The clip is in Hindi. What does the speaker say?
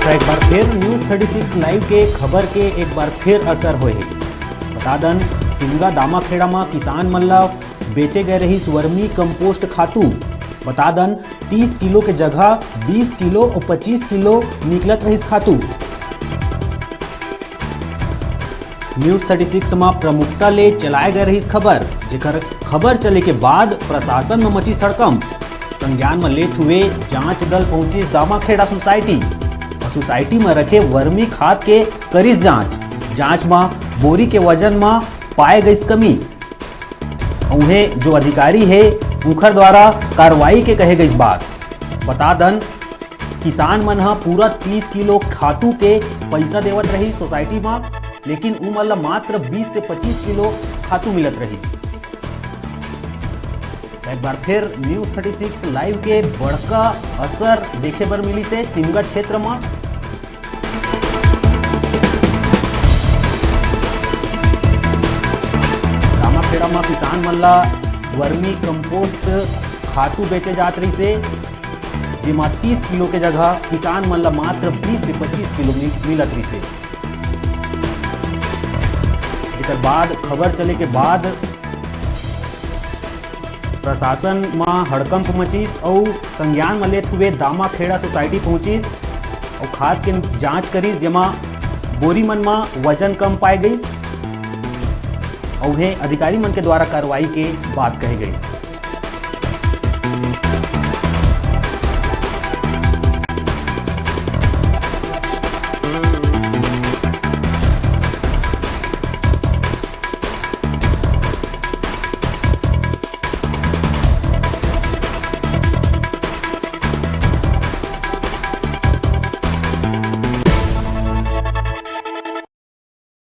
तो एक बार फिर न्यूज़ 36 लाइव के खबर के एक बार फिर असर होए हे। बता दन सिंगा दामाखेड़ा में किसान मन ला बेचे गए रही वर्मी कंपोस्ट खातू। बता दन 30 किलो के जगह 20 किलो और 25 किलो निकलत रही खातू। न्यूज़ 36 में प्रमुखता ले चलाए गए रही खबर, जेकर खबर चले के बाद प्रशासन में मची सड़कम। संज्ञान में लेत हुए जांच दल पहुंची दामाखेड़ा सोसाइटी और सोसाइटी में रखे वर्मी खाद के करीस जांच में बोरी के वजन में पाए गई कमी। उन्हें जो अधिकारी है उनकर द्वारा कार्रवाई के कहे गई बात। बता दन किसान मन हा पूरा 30 किलो खातू के पैसा देवत रही सोसाइटी में, लेकिन उ मन ला मात्र 20 से 25 किलो खातू मिलत रही। एक बार फिर न्यूज़ 36 लाइव के बड़का असर देखे बर मिली से सिमगा क्षेत्र में। दामाखेड़ा में किसान मन ला वर्मी कंपोस्ट खातू बेचे जात रही से, जिमा 30 किलो के जगह किसान मन ला मात्र 20 से 25 किलो मिलत रही से। जेकर बाद खबर चले के बाद प्रशासन में हड़कंप मचीस और संज्ञान में लेत हुए दामाखेड़ा सोसाइटी पहुंचीस और खाद के जांच करीस, जेमा बोरी मन में वजन कम पाए गई और अधिकारी मन के द्वारा कार्रवाई के बात कही गई।